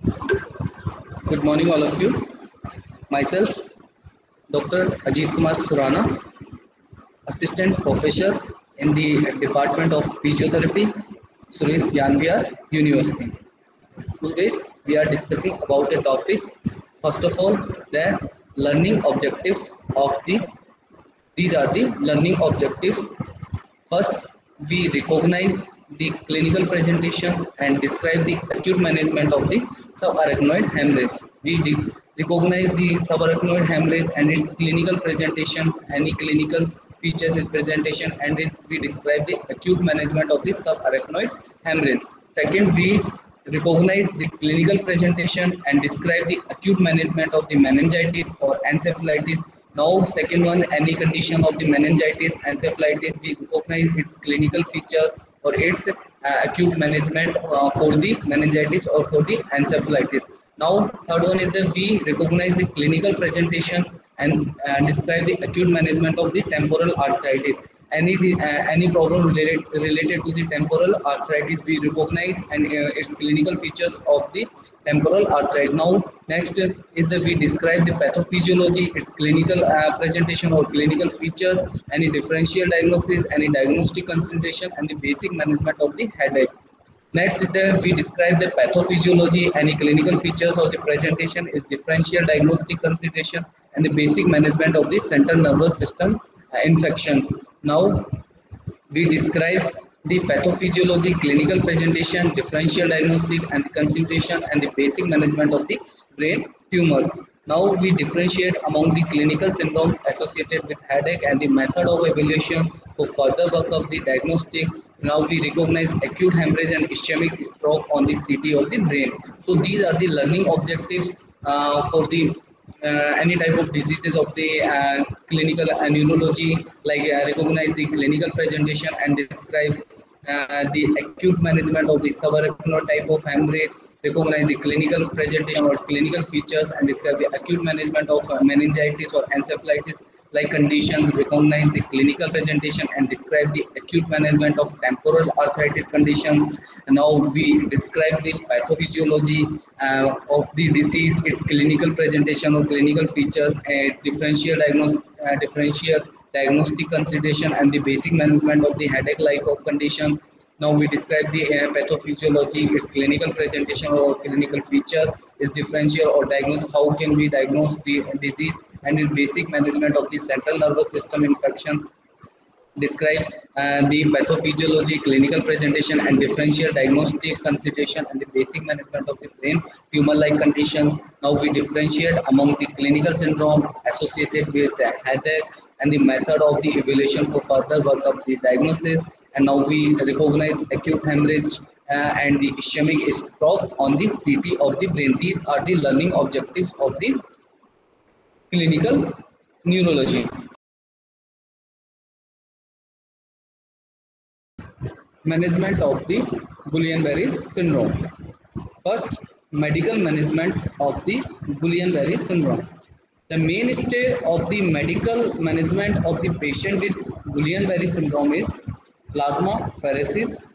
Good morning, all of you. Myself, Dr. Ajit Kumar Surana, Assistant Professor in the Department of Physiotherapy, Suresh Gyanviar University. Today, we are discussing about a topic. First of all, the learning objectives of the. These are the learning objectives. First, we recognize the clinical presentation and describe the acute management of the subarachnoid hemorrhage. We recognize the subarachnoid hemorrhage and its clinical presentation, any clinical features its presentation, and we describe the acute management of the subarachnoid hemorrhage. Second, we recognize the clinical presentation and describe the acute management of the meningitis or encephalitis. Now, second one, any condition of the meningitis, encephalitis, we recognize its clinical features or its acute management for the meningitis or for the encephalitis. Now, third one is that we recognize the clinical presentation and describe the acute management of the temporal arthritis. Any problem related to the temporal arthritis, we recognize and its clinical features of the temporal arthritis. Now, next is that we describe the pathophysiology, its clinical presentation or clinical features, any differential diagnosis, any diagnostic consultation, and the basic management of the headache. Next is that we describe the pathophysiology, any clinical features of the presentation, is differential diagnostic consideration, and the basic management of the central nervous system infections. Now, we describe the pathophysiology, clinical presentation, differential diagnostic, and the consultation, and the basic management of the brain tumors. Now we differentiate among the clinical symptoms associated with headache and the method of evaluation for further work of the diagnostic. Now we recognize acute hemorrhage and ischemic stroke on the CT of the brain. So these are the learning objectives for the any type of diseases of the clinical neurology, like recognize the clinical presentation and describe the acute management of the subarachnoid type of hemorrhage, recognize the clinical presentation or clinical features and describe the acute management of meningitis or encephalitis like conditions, recognize the clinical presentation and describe the acute management of temporal arthritis conditions. And now we describe the pathophysiology of the disease, its clinical presentation or clinical features, differential diagnostic consideration, and the basic management of the headache-like of conditions. Now we describe the pathophysiology, its clinical presentation or clinical features, its differential or diagnose, how can we diagnose the disease, and its basic management of the central nervous system infection. Describe the pathophysiology, clinical presentation, and differential diagnostic consideration, and the basic management of the brain tumor-like conditions. Now we differentiate among the clinical syndrome associated with headache and the method of the evaluation for further work of the diagnosis. And now we recognize acute hemorrhage and the ischemic stroke on the CT of the brain. These are the learning objectives of the clinical neurology. Management of the Guillain-Barré syndrome. First, medical management of the Guillain-Barré syndrome. The mainstay of the medical management of the patient with Guillain-Barré syndrome is plasmapheresis.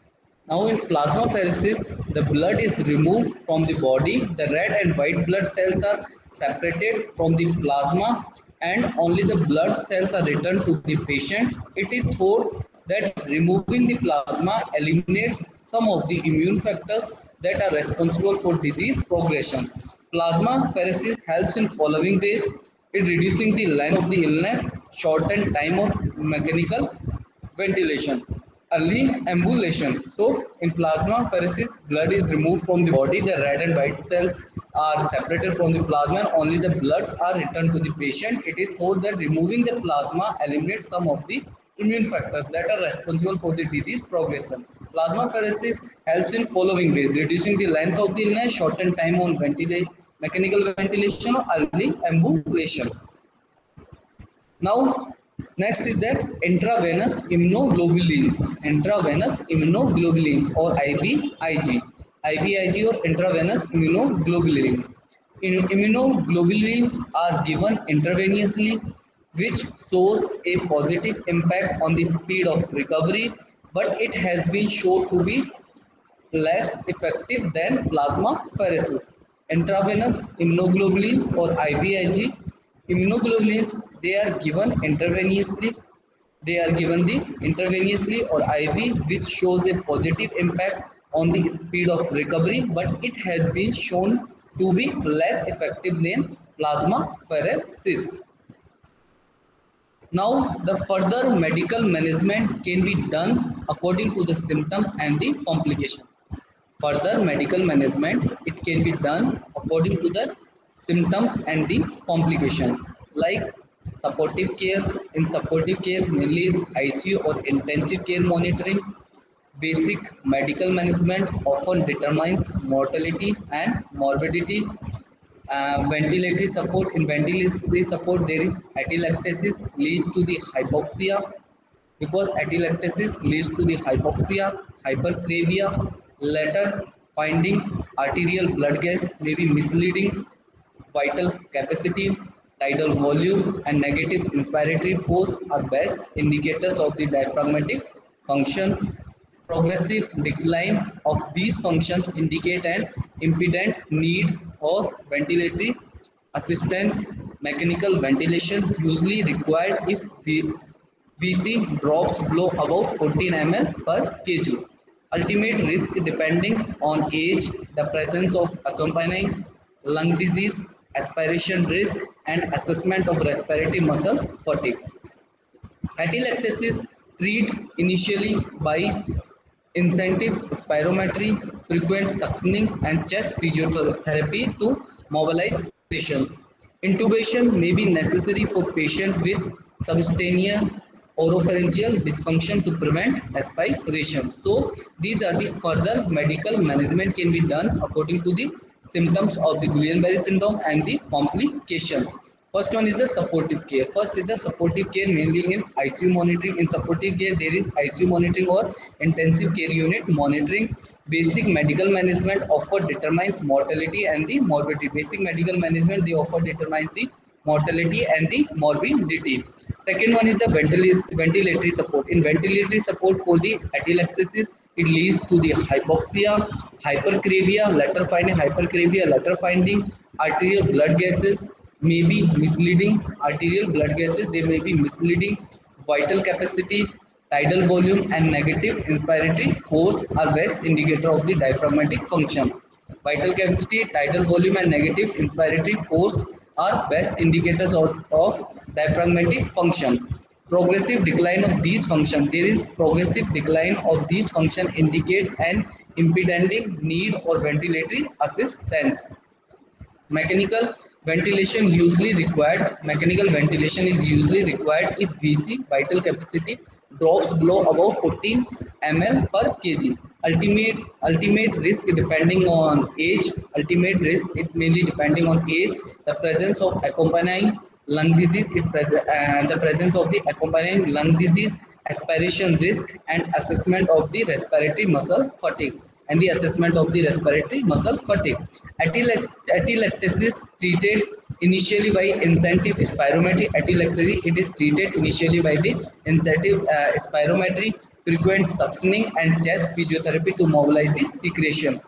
Now, in plasmapheresis, the blood is removed from the body. The red and white blood cells are separated from the plasma, and only the blood cells are returned to the patient. It is thought that removing the plasma eliminates some of the immune factors that are responsible for disease progression. Plasmapheresis helps in following ways: it reducing the length of the illness, shorten time of mechanical ventilation, early ambulation. So, in plasmapheresis, blood is removed from the body. The red and white cells are separated from the plasma, and only the bloods are returned to the patient. It is thought that removing the plasma eliminates some of the immune factors that are responsible for the disease progression. Plasmapheresis helps in following ways: reducing the length of the illness, shorten time on ventilation, mechanical ventilation, or early ambulation. Now, next is that intravenous immunoglobulins, or IVIG, or intravenous immunoglobulins. Immunoglobulins are given intravenously, which shows a positive impact on the speed of recovery, but it has been shown to be less effective than plasmapheresis. Intravenous immunoglobulins or IVIG. Immunoglobulins, they are given intravenously. They are given the intravenously or IV, which shows a positive impact on the speed of recovery, but it has been shown to be less effective than plasmapheresis. Now, the further medical management can be done according to the symptoms and the complications. Further medical management, it can be done according to the symptoms and the complications, like supportive care. In supportive care, mainly is ICU or intensive care monitoring. Basic medical management often determines mortality and morbidity. Ventilatory support. In ventilatory support, there is atelectasis leads to the hypoxia. Because atelectasis leads to the hypoxia, hypercravia. Later finding arterial blood gas may be misleading. Vital capacity, tidal volume, and negative inspiratory force are best indicators of the diaphragmatic function. Progressive decline of these functions indicate an impedant need of ventilatory assistance. Mechanical ventilation usually required if VC drops below above 14 ml per kg. Ultimate risk depending on age, the presence of accompanying lung disease, aspiration risk, and assessment of respiratory muscle fatigue. Atelectasis treat initially by incentive spirometry, frequent suctioning, and chest physiotherapy to mobilize patients. Intubation may be necessary for patients with subcutaneous oropharyngeal dysfunction to prevent aspiration. So these are the further medical management can be done according to the symptoms of the Guillain-Barré syndrome and the complications. First one is the supportive care. First is the supportive care, mainly in ICU monitoring. In supportive care, there is ICU monitoring or intensive care unit monitoring. Basic medical management offered determines mortality and the morbidity. Basic medical management they offer determines the mortality and the morbidity. Second one is the ventilatory support. In ventilatory support for the atelectasis, it leads to the hypoxia, hypercravia, later finding arterial blood gases may be misleading. Arterial blood gases, they may be misleading. Vital capacity, tidal volume, and negative inspiratory force are best indicator of the diaphragmatic function. Vital capacity, tidal volume, and negative inspiratory force are best indicators of diaphragmatic function. Progressive decline of these functions. There is progressive decline of these function indicates an impending need or ventilatory assistance. Mechanical ventilation usually required. Mechanical ventilation is usually required if VC vital capacity drops below above 14 ml per kg. Ultimate risk depending on age. Ultimate risk it mainly depending on age. The presence of accompanying lung disease. The presence of the accompanying lung disease, aspiration risk, and assessment of the respiratory muscle fatigue and the assessment of the respiratory muscle fatigue. Atelectasis treated initially by incentive spirometry. Atelectasis it is treated initially by the incentive spirometry, frequent suctioning, and chest physiotherapy to mobilize the secretion.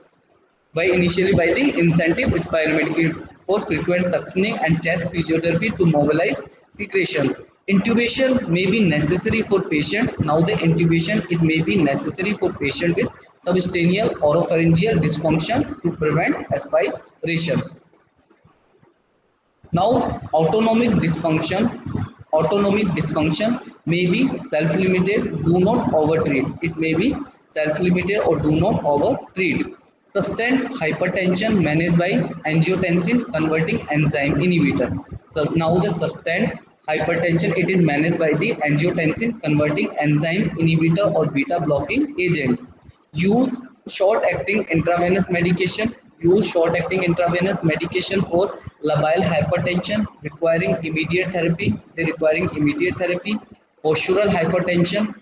By the incentive spirometry for frequent suctioning and chest physiotherapy to mobilize secretions. Intubation may be necessary for patient. Now the intubation it may be necessary for patient with subcutaneous oropharyngeal dysfunction to prevent aspiration. Now autonomic dysfunction may be self-limited. Do not overtreat. It may be self-limited or do not overtreat. Sustained hypertension managed by angiotensin converting enzyme inhibitor. So now the sustained hypertension it is managed by the angiotensin converting enzyme inhibitor or beta blocking agent. Use short-acting intravenous medication. Use short-acting intravenous medication for labile hypertension requiring immediate therapy. They requiring immediate therapy. Postural hypertension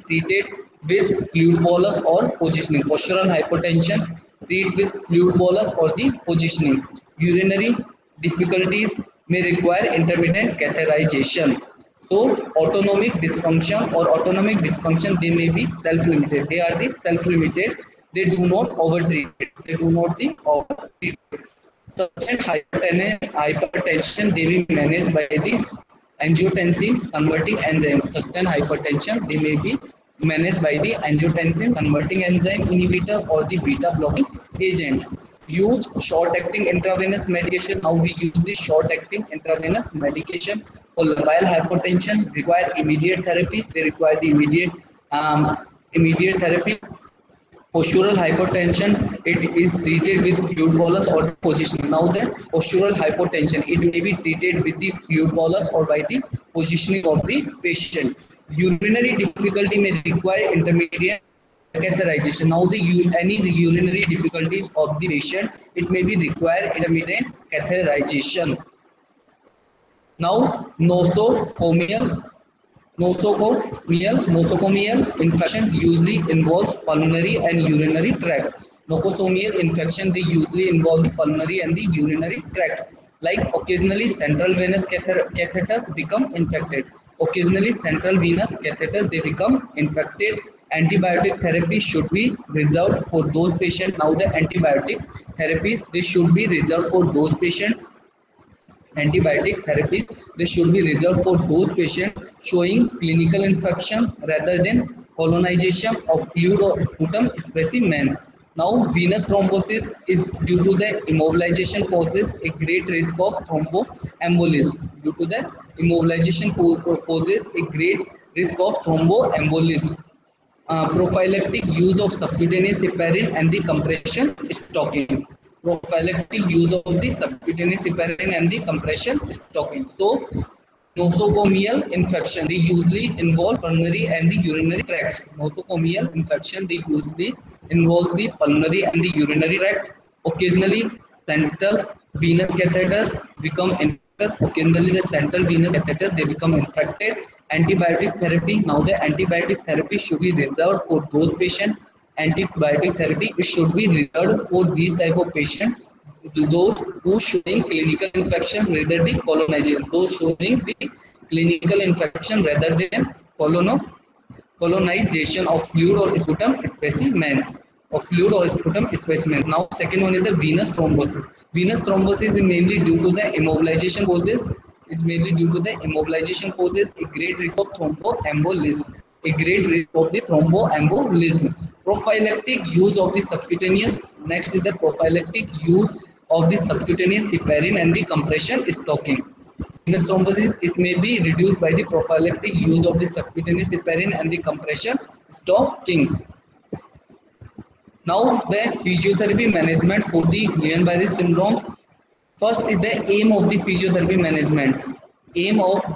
treated with fluid bolus or positioning. Postural hypertension treated with fluid bolus or the positioning. Urinary difficulties may require intermittent catheterization. So autonomic dysfunction, they may be self-limited. They are the self-limited. They do not overtreat it. They do not the overtreat it. Sustained hypertension, they will be managed by the angiotensin converting enzyme. Sustained hypertension, they may be managed by the angiotensin converting enzyme inhibitor or the beta blocking agent. Use short acting intravenous medication. Now we use the short acting intravenous medication for labile hypertension. Require immediate therapy. They require the immediate therapy. Postural hypertension, it is treated with fluid bolus or the positioning. Now the postural hypertension, it may be treated with the fluid bolus or by the positioning of the patient. Urinary difficulty may require intermediate catheterization. Now the any urinary difficulties of the patient, it may be require intermediate catheterization. Now nosocomial infections usually involve pulmonary and urinary tracts. Nosocomial infection, they usually involve the pulmonary and the urinary tracts. Like occasionally central venous catheters become infected. Occasionally central venous catheters, they become infected. Antibiotic therapy should be reserved for those patients. Now the antibiotic therapies, they should be reserved for those patients. Antibiotic therapies, they should be reserved for those patients showing clinical infection rather than colonization of fluid or sputum specimens. Now, venous thrombosis is due to the immobilization poses a great risk of thromboembolism. Due to the immobilization poses a great risk of thromboembolism. Prophylactic use of subcutaneous heparin and the compression stocking. Prophylactic use of the subcutaneous heparin and the compression stocking. So, nosocomial infection, they usually involve pulmonary and the urinary tracts. Nosocomial infection, they usually involve the pulmonary and the urinary tract. Occasionally, central venous catheters become infected. Occasionally, the central venous catheters, they become infected. Antibiotic therapy, now the antibiotic therapy should be reserved for those patients. Antibiotic therapy, it should be reserved for these type of patients, those who showing clinical infections rather than colonization, those showing the clinical infection rather than colonization of fluid or sputum specimens. Now, second one is the venous thrombosis. Venous thrombosis is mainly due to the immobilization causes. It's mainly due to the immobilization causes a great risk of thromboembolism. A great risk of the thromboembolism. Prophylactic use of the subcutaneous. Next is the prophylactic use of the subcutaneous heparin and the compression stocking. Venous thrombosis, it may be reduced by the prophylactic use of the subcutaneous heparin and the compression stockings. Now, the physiotherapy management for the Guillain-Barré syndromes. First is the aim of the physiotherapy management.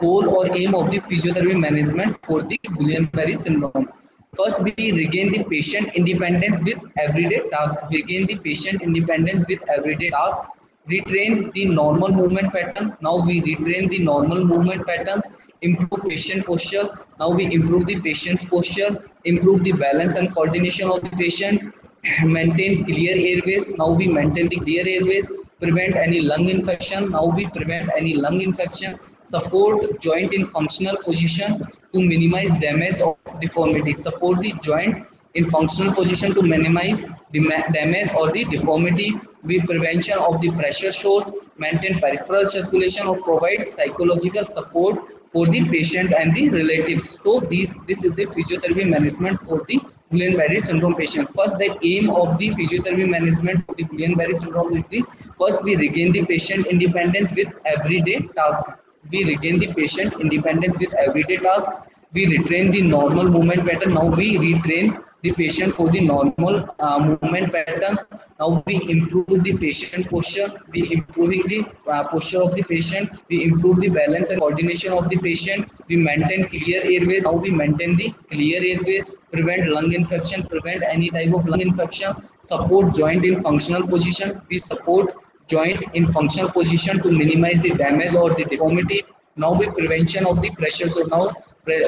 Goal or aim of the physiotherapy management for the Guillain-Barré syndrome. First, we regain the patient independence with everyday tasks. Regain the patient independence with everyday tasks. Retrain the normal movement pattern. Now we retrain the normal movement patterns. Improve patient postures. Now we improve the patient's posture. Improve the balance and coordination of the patient. Maintain clear airways. Now we maintain the clear airways. Prevent any lung infection. Now we prevent any lung infection. Support joint in functional position to minimize damage or deformity. Support the joint in functional position to minimize the damage or the deformity. With prevention of the pressure sores, maintain peripheral circulation, or provide psychological support for the patient and the relatives. So this is the physiotherapy management for the Guillain-Barré syndrome patient. First, the aim of the physiotherapy management for the Guillain-Barré syndrome is the first, we regain the patient independence with everyday task. We regain the patient independence with everyday task. We retrain the normal movement pattern. Now we retrain the patient for the normal movement patterns. Now we improve the patient posture. We improving the posture of the patient. We improve the balance and coordination of the patient. We maintain clear airways. Now we maintain the clear airways. Prevent lung infection. Prevent any type of lung infection. Support joint in functional position. We support joint in functional position to minimize the damage or the deformity. Now with prevention of the pressure, so now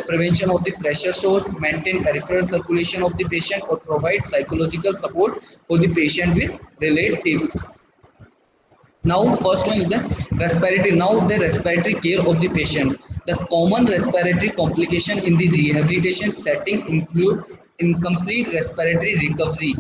prevention of the pressure sores, maintain peripheral circulation of the patient, or provide psychological support for the patient with relatives. Now first one is the respiratory. Now the respiratory care of the patient. The common respiratory complication in the rehabilitation setting include incomplete respiratory recovery,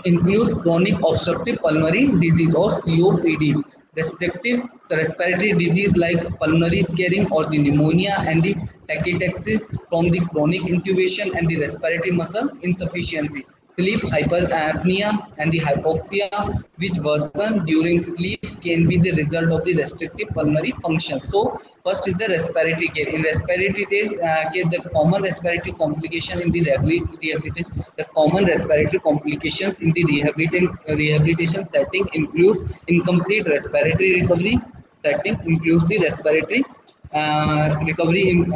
includes chronic obstructive pulmonary disease or COPD, restrictive respiratory disease like pulmonary scarring or the pneumonia and the tachytaxis from the chronic intubation and the respiratory muscle insufficiency, sleep hyperapnea and the hypoxia which worsen during sleep can be the result of the restrictive pulmonary function. So first is the respiratory care. In respiratory care, the common respiratory complication in the rehabilitation, the common respiratory complications in the rehabilitation setting includes incomplete respiratory recovery. Setting includes the respiratory recovery in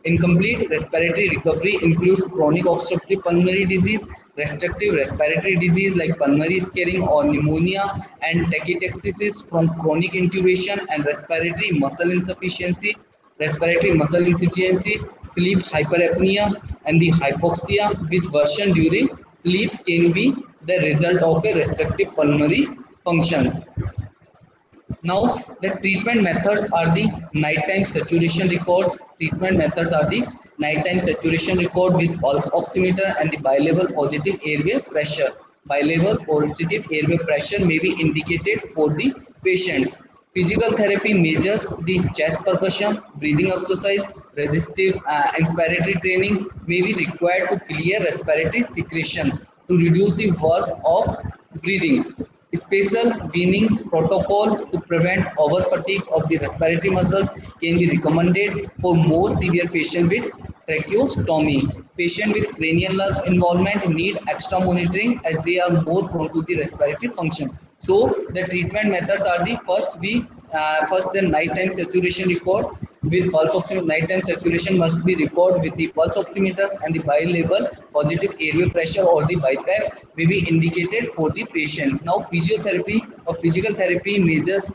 incomplete respiratory recovery includes chronic obstructive pulmonary disease, restrictive respiratory disease like pulmonary scarring or pneumonia, and tachytaxis from chronic intubation and respiratory muscle insufficiency, sleep hyperapnea, and the hypoxia, which worsen during sleep, can be the result of a restrictive pulmonary functions. Now, the treatment methods are the nighttime saturation records. Treatment methods are the nighttime saturation record with pulse oximeter and the bilevel positive airway pressure. Bilevel positive airway pressure may be indicated for the patients. Physical therapy measures the chest percussion, breathing exercise, resistive inspiratory training may be required to clear respiratory secretions to reduce the work of breathing. Spatial weaning protocol to prevent over-fatigue of the respiratory muscles can be recommended for more severe patients with tracheostomy. Patients with cranial nerve involvement need extra monitoring as they are more prone to the respiratory function. So the treatment methods are the first the nighttime saturation record with pulse oximeter. Nighttime saturation must be recorded with the pulse oximeters and the bi-level positive airway pressure or the BiPAP may be indicated for the patient. Now physiotherapy or physical therapy measures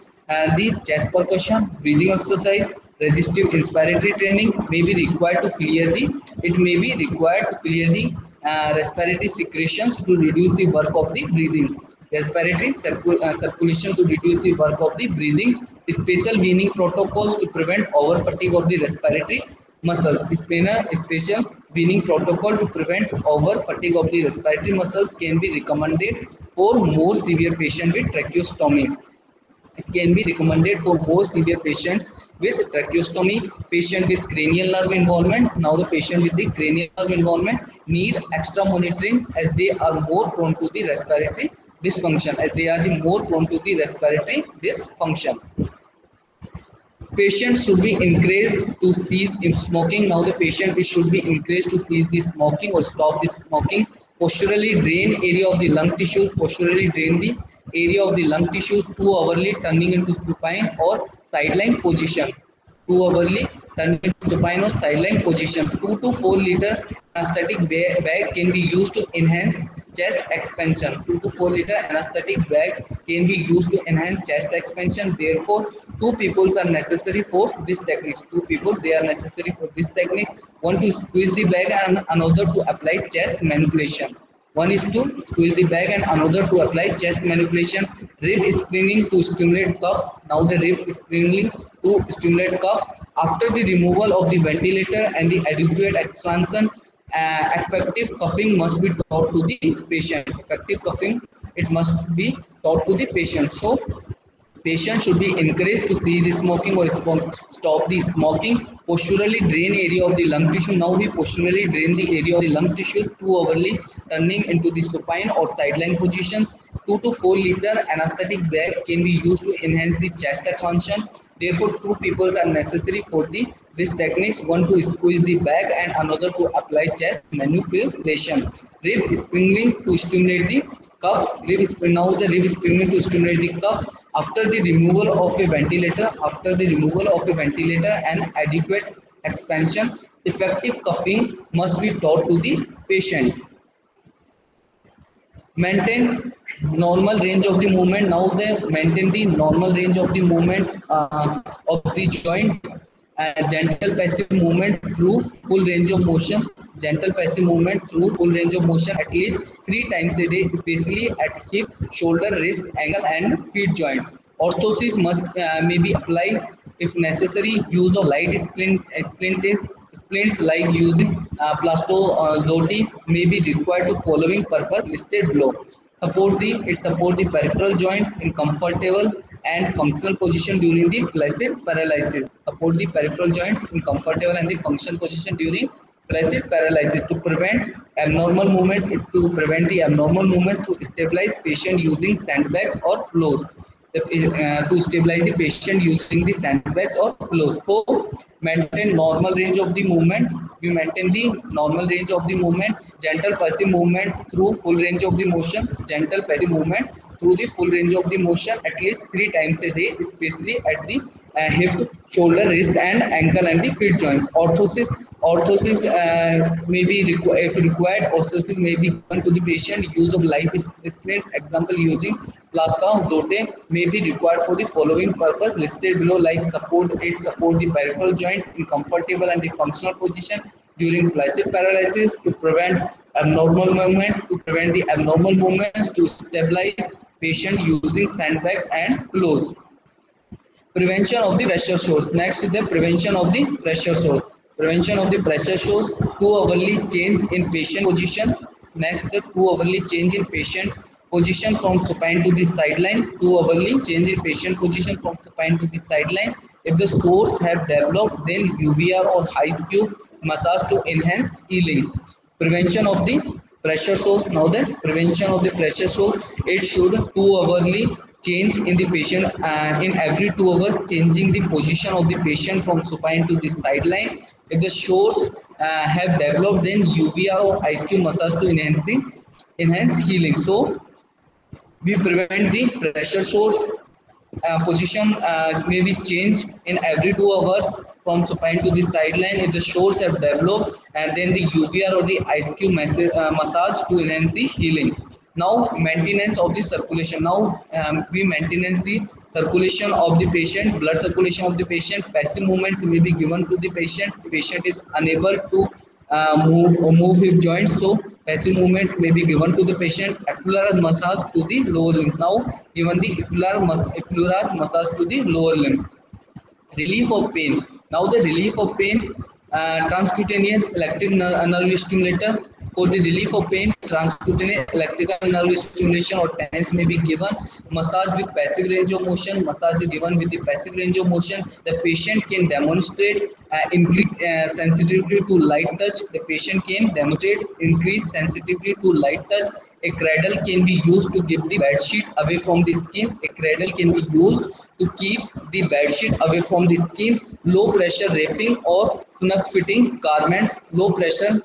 the chest percussion, breathing exercise, resistive inspiratory training may be required to clear the respiratory secretions to reduce the work of the breathing. Respiratory circulation to reduce the work of the breathing, special weaning protocols to prevent over fatigue of the respiratory muscles. Special weaning protocol to prevent over fatigue of the respiratory muscles can be recommended for more severe patients with tracheostomy. It can be recommended for more severe patients with tracheostomy, patient with cranial nerve involvement. Now the patient with the cranial nerve involvement need extra monitoring as they are more prone to the respiratory dysfunction. Patient should be encouraged to cease smoking. Now the patient should be encouraged to cease the smoking or stop the smoking. Posturally drain area of the lung tissues. Posturally drain the area of the lung tissues too overly, turning into supine or sideline position. Too overly, turning into supine or sideline position. 2 to 4 liter anesthetic bag can be used to enhance chest expansion. 2 to 4 liter anesthetic bag can be used to enhance chest expansion. Therefore, two peoples are necessary for this technique. One to squeeze the bag and another to apply chest manipulation. One is to squeeze the bag and another to apply chest manipulation. Rib springing to stimulate cough. Now the rib springing to stimulate cough. After the removal of the ventilator and the adequate expansion, effective coughing must be taught to the patient. It must be taught to the patient. So patients should be encouraged to cease smoking or stop the smoking. Posturally drain area of the lung tissue. Now we posturally drain the area of the lung tissues too overly, turning into the supine or sideline positions. 2 to 4 liter anesthetic bag can be used to enhance the chest expansion. Therefore, two peoples are necessary for this techniques. One to squeeze the bag and another to apply chest manipulation. Rib springing to stimulate the cough. Now the rib springing to stimulate the cough after the removal of a ventilator. And adequate expansion, effective coughing must be taught to the patient. Maintain normal range of the movement. Now they maintain the normal range of the movement of the joint. Gentle passive movement through full range of motion. At least 3 times a day, especially at hip, shoulder, wrist, ankle, and feet joints. Orthosis must may be applied if necessary. Use of light splints like using plastozoti may be required to following purpose listed below. Support the peripheral joints in comfortable and functional position during the flaccid paralysis. Support the peripheral joints in comfortable and the functional position during flaccid paralysis to prevent abnormal movements. To prevent the abnormal movements, to stabilize patient using sandbags or pillows. To stabilize the patient using the sandbags or pillows. So maintain normal range of the movement. We maintain the normal range of the movement. Gentle passive movements through full range of the motion. Gentle passive movements through the full range of the motion at least 3 times a day, especially at the hip, shoulder, wrist, and ankle and the feet joints. Orthosis may be if required. Orthosis may be given to the patient. Use of life sprints, example using plastozoti, may be required for the following purpose listed below, like support the peripheral joints in comfortable and the functional position during flaccid paralysis, to prevent abnormal movement, to prevent the abnormal movements, to stabilize patient using sandbags and pillows. Prevention of the pressure sores. Next is the prevention of the pressure sores. Prevention of the pressure sores. Too overly change in patient position. Next, the too overly change in patient position from supine to the sideline. Too overly change in patient position from supine to the sideline. If the sores have developed, then UVR or high skew massage to enhance healing. Prevention of the pressure sores. Now the prevention of the pressure sores, it should too overly change in the patient in every 2 hours, changing the position of the patient from supine to the sideline. If the sores have developed, then UVR or IQ massage to enhance healing. So we prevent the pressure sores. Position may be changed in every 2 hours from supine to the sideline if the sores have developed, and then the UVR or the IQ massage to enhance the healing. Now maintenance of the circulation. Now we maintain the circulation of the patient, blood circulation of the patient. Passive movements may be given to the patient. The patient is unable to move his joints, so passive movements may be given to the patient. Effleurage massage to the lower limb. Now given the effleurage massage to the lower limb. Relief of pain. Now the relief of pain, transcutaneous electric nerve stimulator. For the relief of pain, transcutaneous electrical nerve stimulation or TENS may be given. Massage with passive range of motion. Massage is given with the passive range of motion. The patient can demonstrate increased sensitivity to light touch. The patient can demonstrate increased sensitivity to light touch. A cradle can be used to keep the bed sheet away from the skin. A cradle can be used to keep the bed sheet away from the skin. Low pressure wrapping or snug fitting garments. Low pressure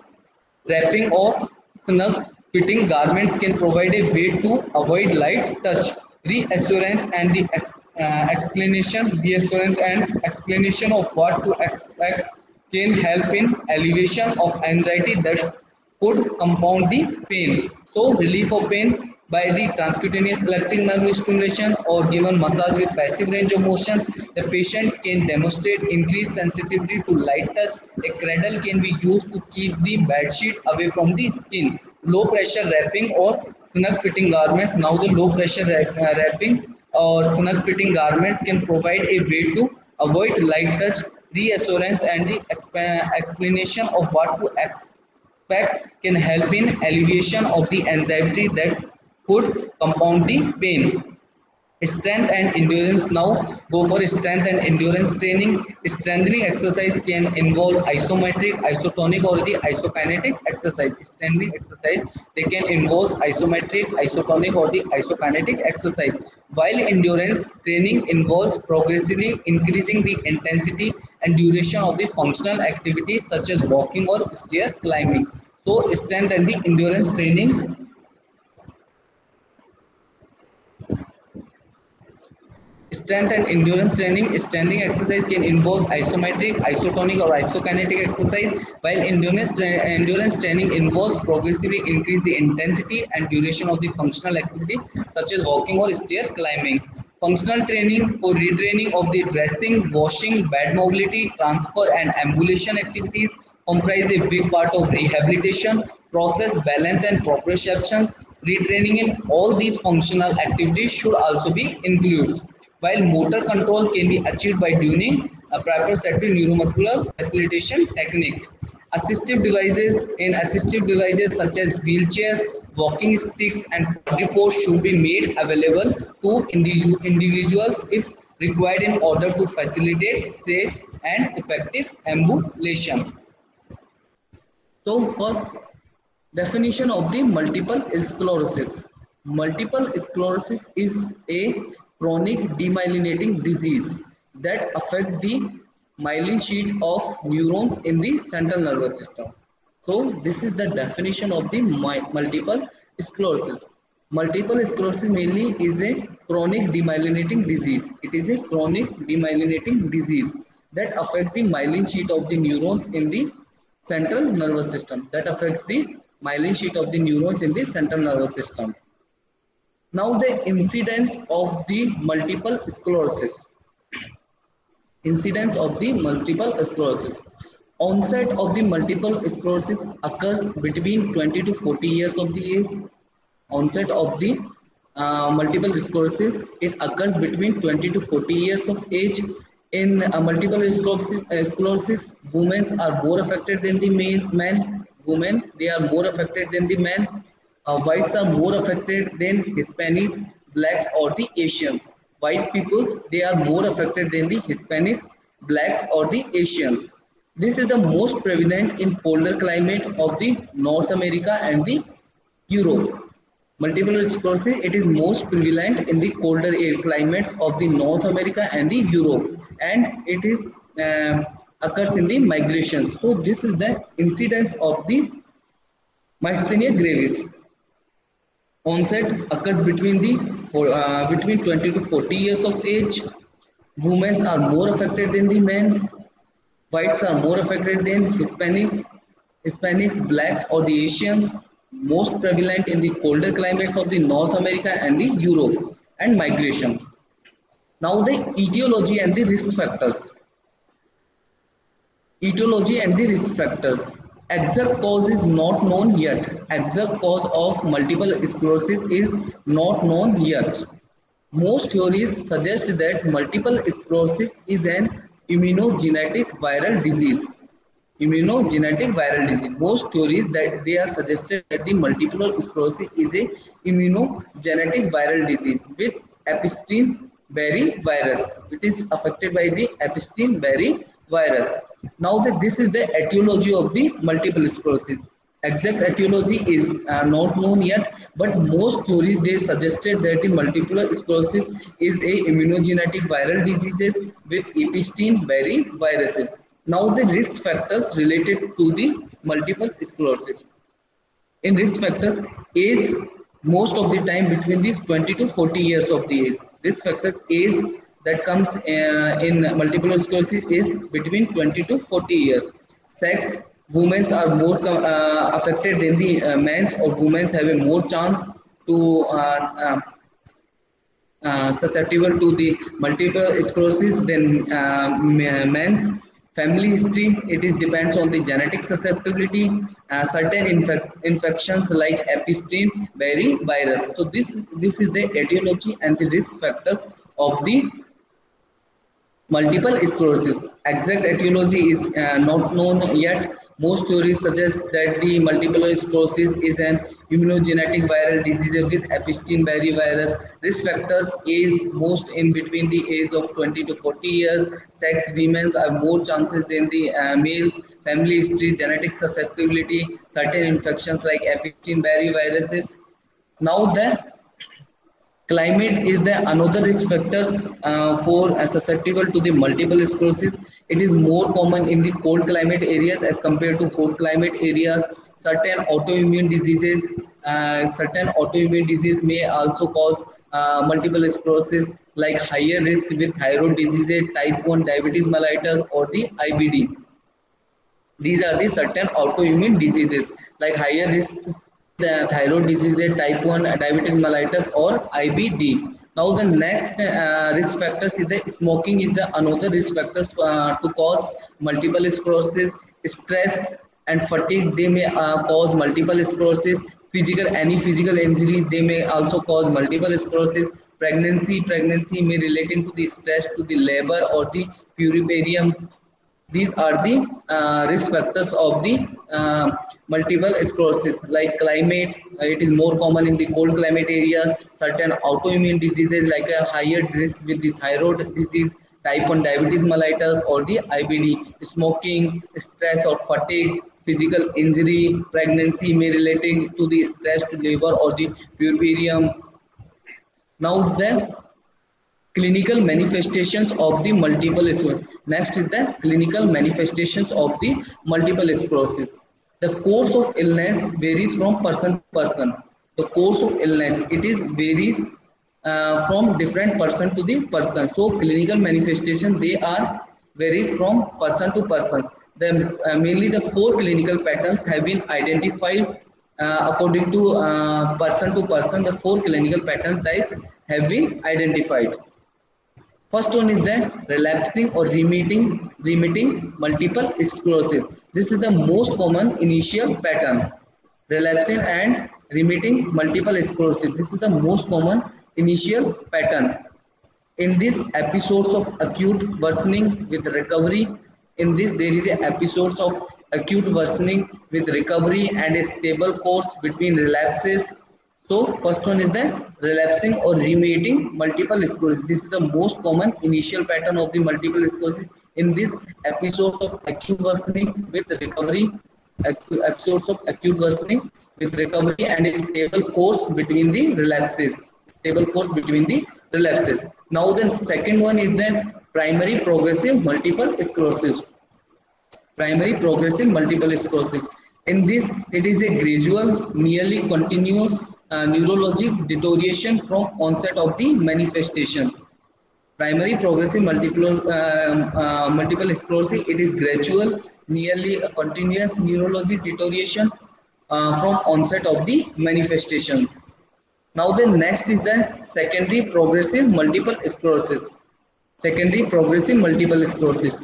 wrapping or snug fitting garments can provide a way to avoid light touch. Reassurance and the explanation of what to expect can help in alleviation of anxiety that could compound the pain. So relief of pain by the transcutaneous electric nerve stimulation or given massage with passive range of motion, the patient can demonstrate increased sensitivity to light touch. A cradle can be used to keep the bed sheet away from the skin. Low pressure wrapping or snug fitting garments. Now the low pressure wrapping or snug fitting garments can provide a way to avoid light touch. Reassurance and the explanation of what to expect can help in alleviation of the anxiety that could compound the pain. Strength and endurance. Now go for strength and endurance training. Strengthening exercise can involve isometric, isotonic, or the isokinetic exercise. Strengthening exercise, they can involve isometric, isotonic, or the isokinetic exercise, while endurance training involves progressively increasing the intensity and duration of the functional activities such as walking or stair climbing. So strength and the endurance training. Strength and endurance training. Strengthening exercise can involve isometric, isotonic, or isokinetic exercise, while endurance training involves progressively increase the intensity and duration of the functional activity such as walking or stair climbing. Functional training for retraining of the dressing, washing, bed mobility, transfer, and ambulation activities comprise a big part of rehabilitation process. Balance and proprioceptions. Retraining in all these functional activities should also be included, while motor control can be achieved by doing a proprioceptive neuromuscular facilitation technique. Assistive devices, in assistive devices such as wheelchairs, walking sticks and quadrupeds should be made available to individuals if required in order to facilitate safe and effective ambulation. So first, definition of the multiple sclerosis. Multiple sclerosis is a chronic demyelinating disease that affects the myelin sheath of neurons in the central nervous system. So this is the definition of the multiple sclerosis. Multiple sclerosis mainly is a chronic demyelinating disease. It is a chronic demyelinating disease that affects the myelin sheath of the neurons in the central nervous system. That affects the myelin sheath of the neurons in the central nervous system. Now the incidence of the multiple sclerosis. Incidence of the multiple sclerosis. Onset of the multiple sclerosis occurs between 20 to 40 years of the age. Onset of the multiple sclerosis, it occurs between 20 to 40 years of age. In multiple sclerosis, women are more affected than the men. Women, they are more affected than the men. Whites are more affected than Hispanics, blacks or the Asians. White peoples, they are more affected than the Hispanics, blacks or the Asians. This is the most prevalent in colder climate of the North America and the Europe. Multiple sclerosis, it is most prevalent in the colder air climates of the North America and the Europe, and it is occurs in the migration. So this is the incidence of the myasthenia gravis. Onset occurs between 20 to 40 years of age. Women are more affected than the men. Whites are more affected than Hispanics, blacks or the Asians. Most prevalent in the colder climates of the North America and the Europe, and migration. Now the etiology and the risk factors. Etiology and the risk factors. Exact cause is not known yet. Exact cause of multiple sclerosis is not known yet. Most theories suggest that multiple sclerosis is an immunogenetic viral disease. Immunogenetic viral disease. Most theories that they are suggested that the multiple sclerosis is a immunogenetic viral disease with Epstein-Barr virus. It is affected by the Epstein-Barr virus. Now that this is the etiology of the multiple sclerosis. Exact etiology is not known yet, but most theories they suggested that the multiple sclerosis is a immunogenetic viral disease with Epstein-Barr viruses. Now the risk factors related to the multiple sclerosis. In risk factors, age most of the time between the 20 to 40 years of the age. Risk factor age that comes in multiple sclerosis is between 20 to 40 years. Sex, women are more affected than the men, or women have a more chance to susceptible to the multiple sclerosis than men's. Family history, it is depends on the genetic susceptibility. Certain infections like Epstein-Barr virus. So this is the etiology and the risk factors of the multiple sclerosis. Exact etiology is not known yet. Most theories suggest that the multiple sclerosis is an immunogenetic viral disease with Epstein-Barr virus. Risk factors is most in between the age of 20 to 40 years. Sex, women have more chances than the males. Family history, genetic susceptibility, certain infections like Epstein-Barr viruses. Now the climate is the another risk factors for susceptible to the multiple sclerosis. It is more common in the cold climate areas as compared to hot climate areas. Certain autoimmune diseases may also cause multiple sclerosis, like higher risk with thyroid diseases, type 1 diabetes mellitus or the IBD. These are the certain autoimmune diseases like higher risk the thyroid disease, type 1 diabetes mellitus or IBD. Now the next risk factors is the smoking is the another risk factors to cause multiple sclerosis. Stress and fatigue, they may cause multiple sclerosis. Any physical injury, they may also cause multiple sclerosis. Pregnancy may relating to the stress to the labor or the puerperium. These are the risk factors of the multiple sclerosis, like climate. It is more common in the cold climate area. Certain autoimmune diseases like a higher risk with the thyroid disease, type 1 diabetes mellitus, or the IBD. Smoking, stress or fatigue, physical injury, pregnancy may relating to the stress to liver or the puerperium. Now the clinical manifestations of the multiple sclerosis. Next is the clinical manifestations of the multiple sclerosis. The course of illness varies from person to person. The course of illness, it is varies from different person to the person. So clinical manifestation, they are varies from person to person. The mainly the four clinical patterns have been identified according to person to person. The four clinical pattern types have been identified. First one is the relapsing or remitting multiple sclerosis. This is the most common initial pattern. Relapsing and remitting multiple sclerosis. This is the most common initial pattern. In these episodes of acute worsening with recovery, in this there is a episodes of acute worsening with recovery and a stable course between relapses. So first one is the relapsing or remitting multiple sclerosis. This is the most common initial pattern of the multiple sclerosis. In this episodes of acute worsening with recovery, episodes of acute worsening with recovery and a stable course between the relapses. Stable course between the relapses. Now the second one is the primary progressive multiple sclerosis. Primary progressive multiple sclerosis. In this, it is a gradual, nearly continuous neurologic deterioration from onset of the manifestations. Primary progressive multiple sclerosis, it is gradual, nearly a continuous neurologic deterioration from onset of the manifestations. Now the next is the secondary progressive multiple sclerosis. Secondary progressive multiple sclerosis.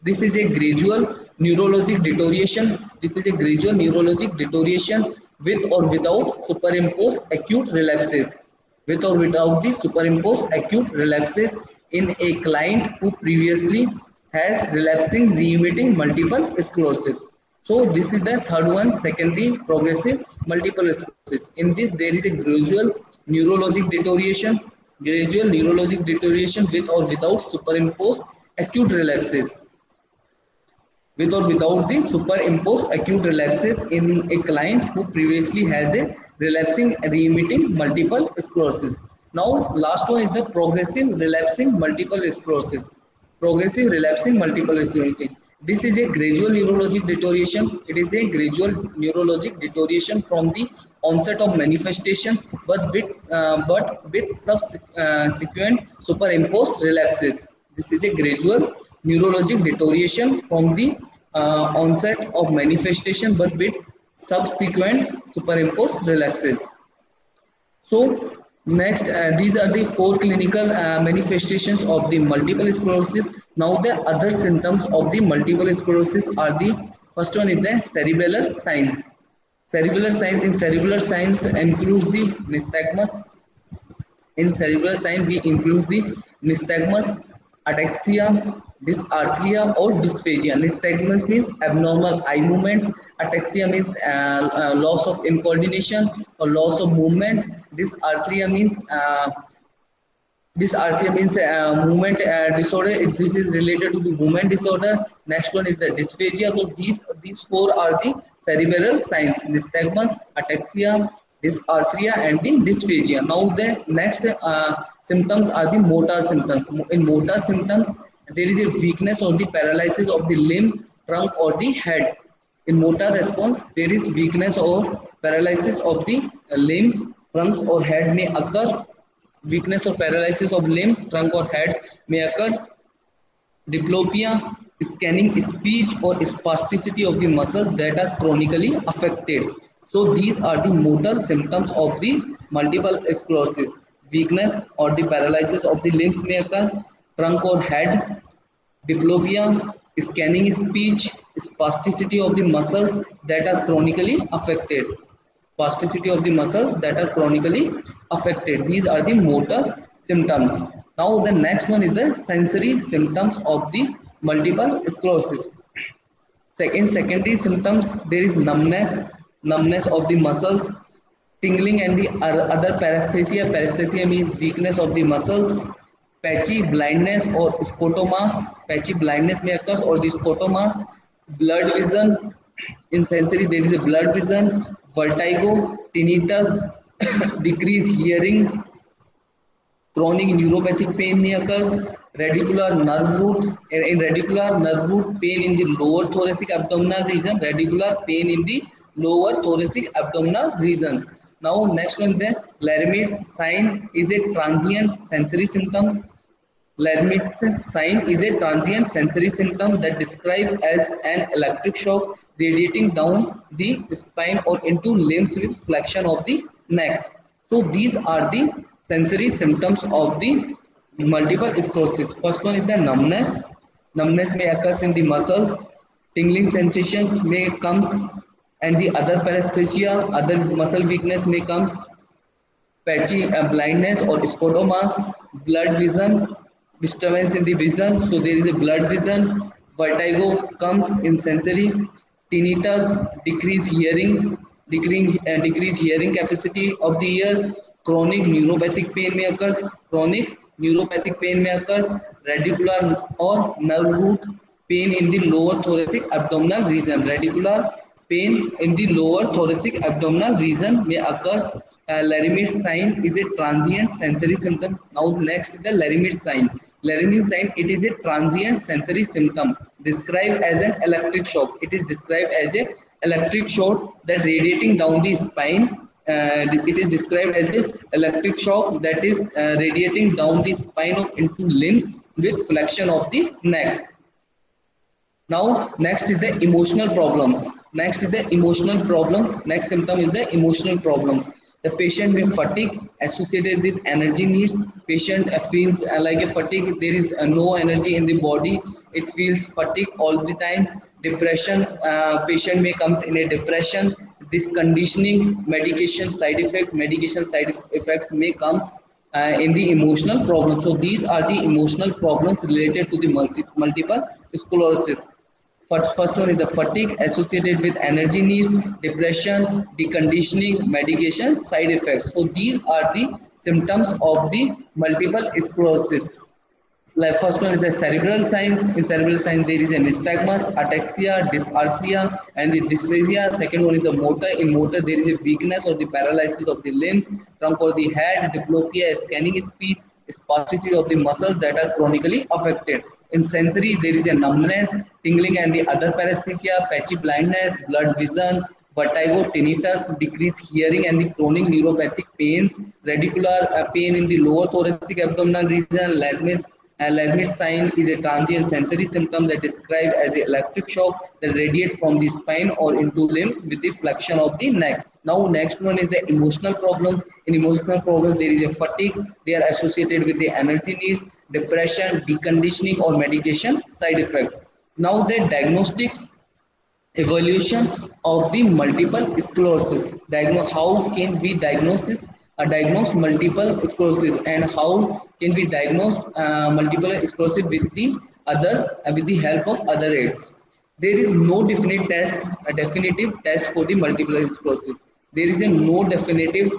This is a gradual neurologic deterioration. This is a gradual neurologic deterioration with or without superimposed acute relapses. With or without the superimposed acute relapses in a client who previously has relapsing remitting multiple sclerosis. So this is the third one, secondary progressive multiple sclerosis. In this there is a gradual neurologic deterioration with or without superimposed acute relapses. With or without the superimposed acute relapses in a client who previously has a relapsing remitting multiple sclerosis. Now last one is the progressive relapsing multiple sclerosis. Progressive relapsing multiple sclerosis. This is a gradual neurologic deterioration. It is a gradual neurologic deterioration from the onset of manifestations, but with subsequent superimposed relapses. This is a gradual neurologic deterioration from the onset of manifestation, but with subsequent superimposed relapses. So next, these are the four clinical manifestations of the multiple sclerosis. Now the other symptoms of the multiple sclerosis are the first one is the cerebellar signs. Cerebellar signs, in cerebellar signs includes the nystagmus. In cerebral signs we include the nystagmus, ataxia, dysarthria or dysphagia. Nystagmus means abnormal eye movements. Ataxia means loss of coordination or loss of movement. Dysarthria means movement disorder. This is related to the movement disorder. Next one is the dysphagia. So these four are the cerebral signs: nystagmus, ataxia, dysarthria, and the dysphagia. Now the next symptoms are the motor symptoms. In motor symptoms, there is a weakness or the paralysis of the limb, trunk, or the head. In motor response, there is weakness or paralysis of the limbs, trunks, or head may occur. Weakness or paralysis of limb, trunk, or head may occur. Diplopia, scanning speech, or spasticity of the muscles that are chronically affected. So these are the motor symptoms of the multiple sclerosis. Weakness or the paralysis of the limbs may occur, trunk or head, diplopia, scanning speech, spasticity of the muscles that are chronically affected. Spasticity of the muscles that are chronically affected. These are the motor symptoms. Now the next one is the sensory symptoms of the multiple sclerosis. Secondary symptoms, there is numbness of the muscles, tingling and the other paresthesia. Paresthesia means weakness of the muscles. Patchy blindness or scotomas. Patchy blindness may occur or the scotomas. Blurred vision. In sensory, there is a blurred vision. Vertigo, tinnitus, decreased hearing. Chronic neuropathic pain may occur. Radicular nerve root. In radicular nerve root, pain in the lower thoracic abdominal region. Radicular pain in the lower thoracic abdominal regions. Now next one, the Lhermitte's sign is a transient sensory symptom. Lhermitte's sign is a transient sensory symptom that describes as an electric shock radiating down the spine or into limbs with flexion of the neck. So these are the sensory symptoms of the multiple sclerosis. First one is the numbness. Numbness may occur in the muscles. Tingling sensations may come, and the other paresthesia, other muscle weakness may come. Patchy blindness or scotomas. Blurred vision, disturbance in the vision, so there is a blurred vision. Vertigo comes in sensory. Tinnitus, decreased hearing, decreased hearing capacity of the ears. Chronic neuropathic pain may occur. Chronic neuropathic pain may occur. Radicular or nerve root pain in the lower thoracic abdominal region. Radicular pain in the lower thoracic abdominal region may occur. Lhermitte's sign is a transient sensory symptom. Now next is the Lhermitte's sign. Lhermitte's sign, it is a transient sensory symptom described as an electric shock. It is described as a electric shock that radiating down the spine. It is described as a electric shock that is radiating down the spine or into limbs with flexion of the neck. Now next is the emotional problems. Next symptom is the emotional problems. The patient may fatigue associated with energy needs. Patient feels like a fatigue. There is no energy in the body. It feels fatigue all the time. Depression. Patient may comes in a depression. This conditioning, medication side effects may comes in the emotional problems. So these are the emotional problems related to the multiple sclerosis. First one is the fatigue associated with energy needs, depression, deconditioning, medication, side effects. So these are the symptoms of the multiple sclerosis. Like first one is the cerebral signs. In cerebral signs, there is a nystagmus, ataxia, dysarthria, and the dysphagia. Second one is the motor. In motor, there is a weakness or the paralysis of the limbs. Trunk or the head, diplopia, scanning speech, spasticity of the muscles that are chronically affected. In sensory, there is a numbness, tingling and the other paresthesia, patchy blindness, blurred vision, vertigo, tinnitus, decreased hearing and the chronic neuropathic pains, radicular pain in the lower thoracic abdominal region. Lhermitte's sign is a transient sensory symptom that described as an electric shock that radiates from the spine or into limbs with the flexion of the neck. Now next one is the emotional problems. In emotional problems, there is a fatigue. They are associated with the energy needs, depression, deconditioning or medication side effects. Now the diagnostic evaluation of the multiple sclerosis. How can we diagnose multiple sclerosis, and how can we diagnose multiple sclerosis with the help of other aids? There is no definitive test for the multiple sclerosis. There is no definitive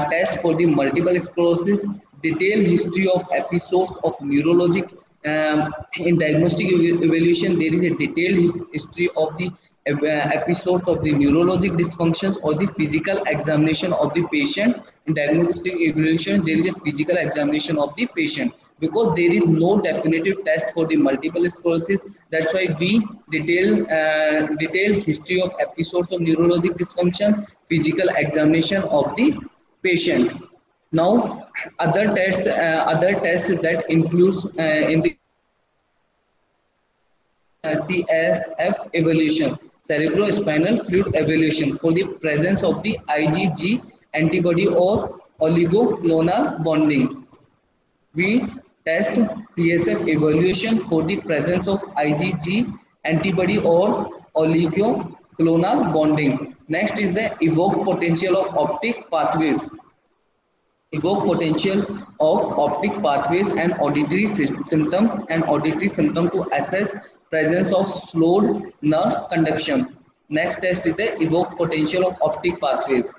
test for the multiple sclerosis. Detailed history of episodes of neurologic in diagnostic evaluation. There is a detailed history of the episodes of the neurologic dysfunctions or the physical examination of the patient. In diagnostic evaluation, there is a physical examination of the patient, because there is no definitive test for the multiple sclerosis. That's why we detailed history of episodes of neurologic dysfunction, physical examination of the patient. Now other tests that includes in the CSF evaluation, cerebrospinal fluid evaluation, for the presence of the IgG antibody or oligoclonal bonding. We test CSF evaluation for the presence of IgG antibody or oligoclonal bonding. Next is the evoked potential of optic pathways. evoke potential of optic pathways and auditory symptoms and auditory symptom to assess presence of slowed nerve conduction. Next test is the evoke potential of optic pathways.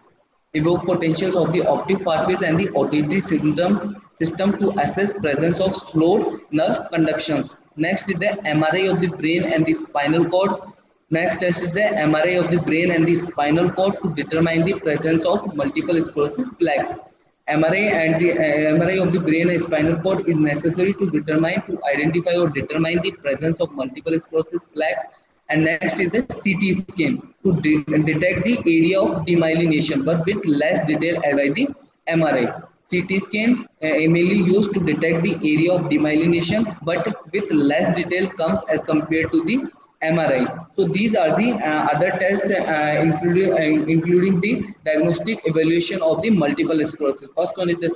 Evoke potentials of the optic pathways and the auditory symptoms system to assess presence of slowed nerve conductions. Next is the MRI of the brain and the spinal cord. Next test is the MRI of the brain and the spinal cord to determine the presence of multiple sclerosis plaques. MRI and the MRI of the brain and spinal cord is necessary to identify or determine the presence of multiple sclerosis plaques. And next is the CT scan to detect the area of demyelination, but with less detail as by the MRI. CT scan mainly used to detect the area of demyelination, but with less detail comes as compared to the MRI. So these are the other tests including the diagnostic evaluation of the multiple sclerosis. First one is the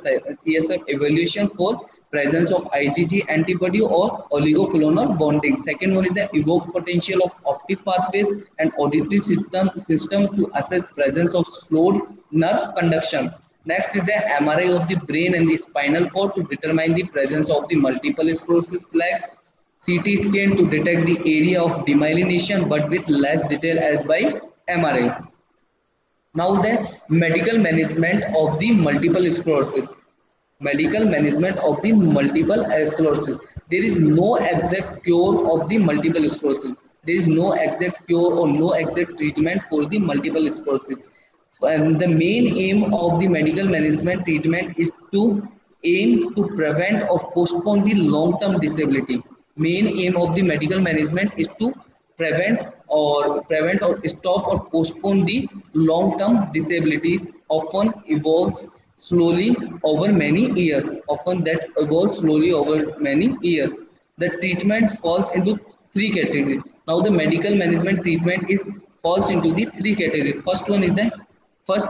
CSF evaluation for presence of IgG antibody or oligoclonal bonding. Second one is the evoke potential of optic pathways and auditory system to assess presence of slowed nerve conduction. Next is the MRI of the brain and the spinal cord to determine the presence of the multiple sclerosis plaques. CT scan to detect the area of demyelination, but with less detail as by MRI. Now the medical management of the multiple sclerosis. Medical management of the multiple sclerosis. There is no exact cure of the multiple sclerosis. There is no exact cure or no exact treatment for the multiple sclerosis. And the main aim of the medical management treatment is to aim to prevent or postpone the long-term disability. Main aim of the medical management is to prevent or stop or postpone the long-term disabilities often evolves slowly over many years. The treatment falls into three categories. Now the medical management treatment falls into the three categories. First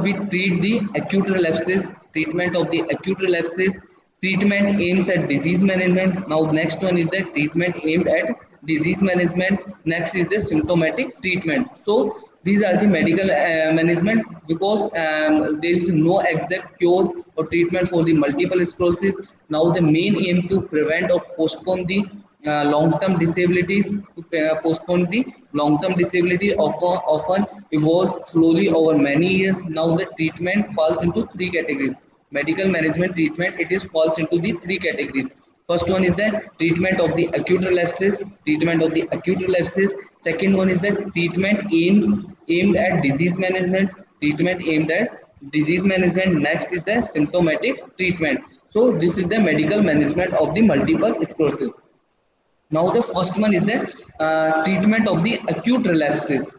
we treat the acute relapses. Treatment of the acute relapses. Treatment aims at disease management. Now next one is the treatment aimed at disease management. Next is the symptomatic treatment. So these are the medical management, because there is no exact cure or treatment for the multiple sclerosis. Now the main aim to prevent or postpone the long-term disabilities. Postpone the long-term disability often evolves slowly over many years. Now the treatment falls into three categories. Medical management treatment, falls into the three categories. First one is the treatment of the acute relapses. Second one is the treatment aimed at disease management. Next is the symptomatic treatment. So this is the medical management of the multiple sclerosis. Now the first one is the treatment of the acute relapses.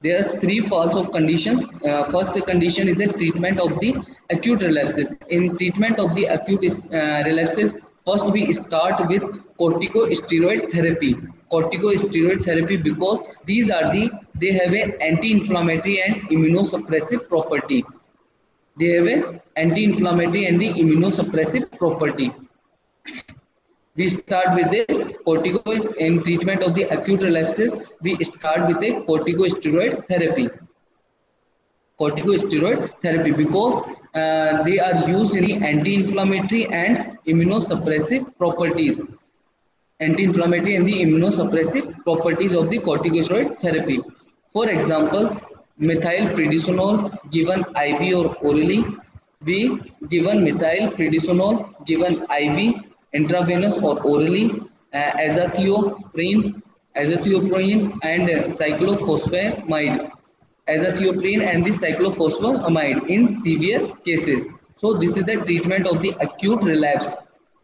There are three falls of conditions. First condition is the treatment of the acute relapses. In treatment of the acute relapses, first we start with corticosteroid therapy. Because they have an anti-inflammatory and immunosuppressive property. We start with the in treatment of the acute relapses. We start with a corticosteroid therapy. Because they are used in the anti-inflammatory and immunosuppressive properties. Of the corticosteroid therapy. For examples, methylprednisolone given IV or orally. We given methylprednisolone given IV, intravenous or orally, azathioprine and cyclophosphamide. In severe cases. So this is the treatment of the acute relapse.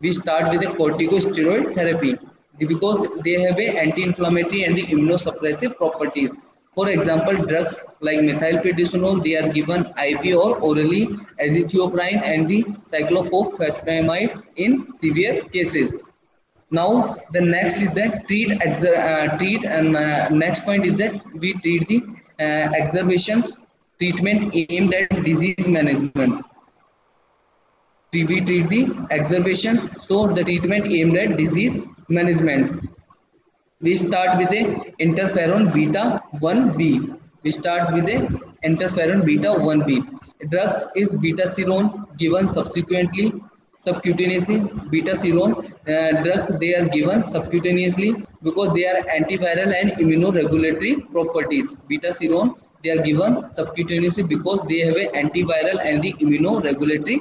We start with a corticosteroid therapy because they have an anti-inflammatory and the immunosuppressive properties. For example, drugs like methylprednisolone, they are given IV or orally, azathioprine and the cyclophosphamide in severe cases. Now the next is that next point is that we treat the exacerbations. Treatment aimed at disease management. We treat the exacerbations, so the treatment aimed at disease management. We start with the interferon beta 1b. drugs is betaseron given subcutaneously. Betaseron drugs, they are given subcutaneously because they are antiviral and immunoregulatory properties. Betaseron, they are given subcutaneously because they have a antiviral and the immunoregulatory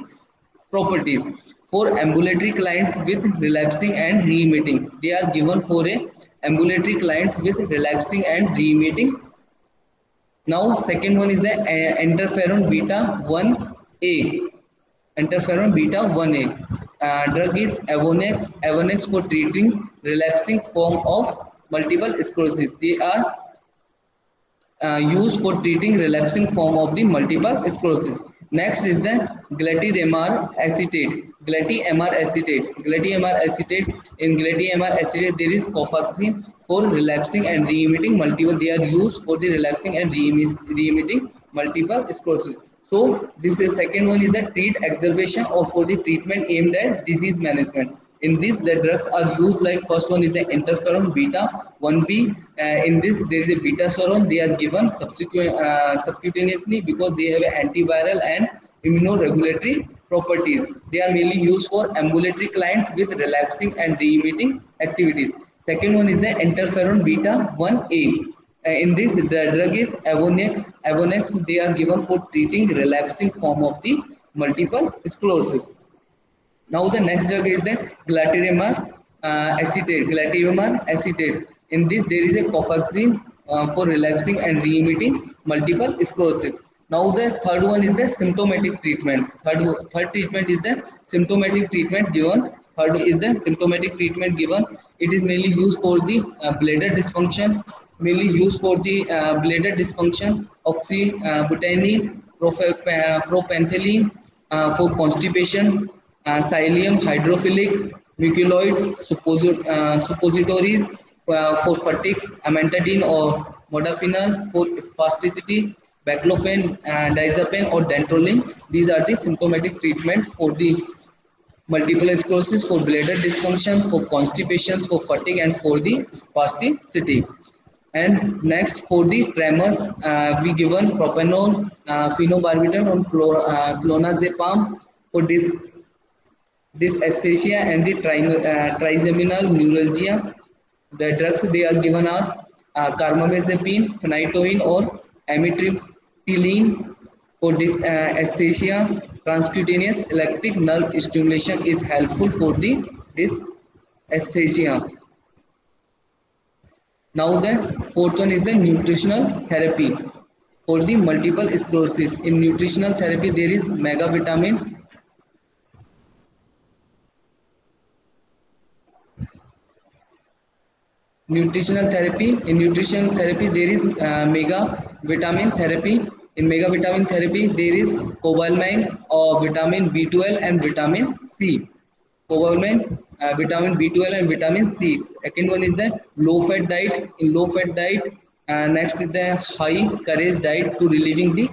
properties. For ambulatory clients with relapsing and remitting, they are given for a ambulatory clients with relapsing and remitting. Now second one is the interferon beta 1a. Interferon beta 1a drug is Avonex for treating relapsing form of multiple sclerosis. They are used for treating relapsing form of the multiple sclerosis. Next is the glatiamar acetate. Glatiamar acetate. In glatiamar acetate there is cofaxine for relapsing and remitting multiple. They are used for the relapsing and remitting multiple sclerosis. So this is second one is the treat exacerbation or for the treatment aimed at disease management. In this, the drugs are used like first one is the interferon beta 1b. In this, there is a betaseron. They are given subcutaneously because they have antiviral and immunoregulatory properties. They are mainly used for ambulatory clients with relapsing and remitting activities. Second one is the interferon beta 1a. In this, the drug is Avonex. They are given for treating relapsing form of the multiple sclerosis. Now the next drug is the glatiamar acetate. In this, there is a cofaxine for relapsing and remitting multiple sclerosis. Now the third one is the symptomatic treatment. Third treatment is the symptomatic treatment given. It is mainly used for the bladder dysfunction. Oxybutynine, propanthenol for constipation. Psyllium hydrophilic, mucoids, suppositories for fatigues, amantadine or modafinil for spasticity, baclofen, diazepam or dantrolene. These are the symptomatic treatment for the multiple sclerosis, for bladder dysfunction, for constipations, for fatigue and for the spasticity. And next for the tremors, we given propanol, phenobarbital or clonazepam for dysesthesia and the trigeminal neuralgia. The drugs they are given are carbamazepine, phenytoin or amitriptyline for dysesthesia. Transcutaneous electric nerve stimulation is helpful for the dysesthesia. Now the fourth one is the nutritional therapy for the multiple sclerosis. In nutritional therapy there is megavitamin. Nutritional therapy. In nutritional therapy there is megavitamin therapy. In megavitamin therapy there is cobalamin or vitamin B12 and vitamin C. Cobalamin, vitamin B12 and vitamin C. Second one is the low fat diet. In low fat diet, next is the high courage diet to relieving the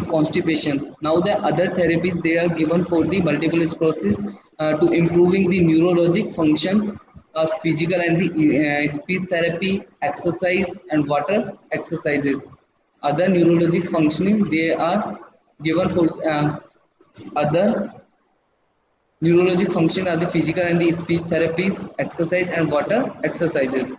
constipations. Now the other therapies they are given for the multiple sclerosis to improving the neurologic functions of physical and the speech therapy, exercise and water exercises. Other neurologic functioning they are given for other neurologic function are the physical and the speech therapies, exercise and water exercises.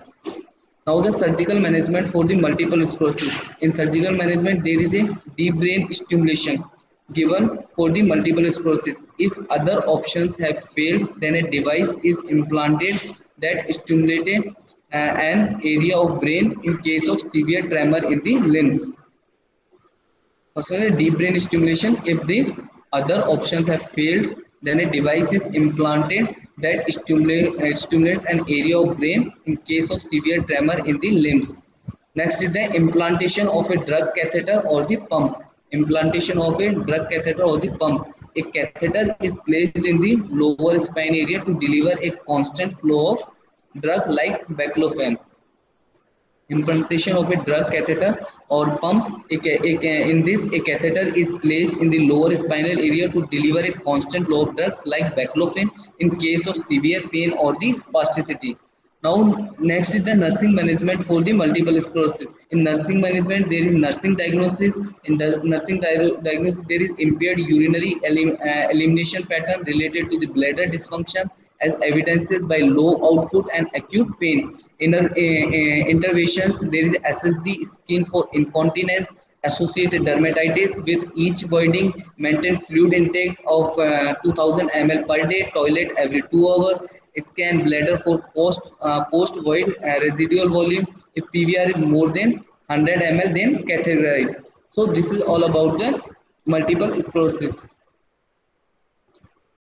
Now the surgical management for the multiple sclerosis. In surgical management there is a deep brain stimulation given for the multiple sclerosis. If other options have failed, then a device is implanted that stimulated an area of brain in case of severe tremor in the limbs. Also the deep brain stimulation, if the other options have failed, then a device is implanted that stimulates an area of brain in case of severe tremor in the limbs. Next is the implantation of a drug catheter or the pump. Implantation of a drug catheter or the pump. A catheter is placed in the lower spine area to deliver a constant flow of drug like baclofen. Implantation of a drug catheter or pump. In this, a catheter is placed in the lower spinal area to deliver a constant flow of drugs like baclofen in case of severe pain or the spasticity. Now, next is the nursing management for the multiple sclerosis. In nursing management, there is nursing diagnosis. In the nursing diagnosis, there is impaired urinary elimination pattern related to the bladder dysfunction, as evidences by low output and acute pain. In interventions, there is assess the skin for incontinence, associated dermatitis with each voiding, maintain fluid intake of 2000 ml per day, toilet every 2 hours, scan bladder for post void residual volume. If PVR is more than 100 ml, then catheterize. So this is all about the multiple sclerosis.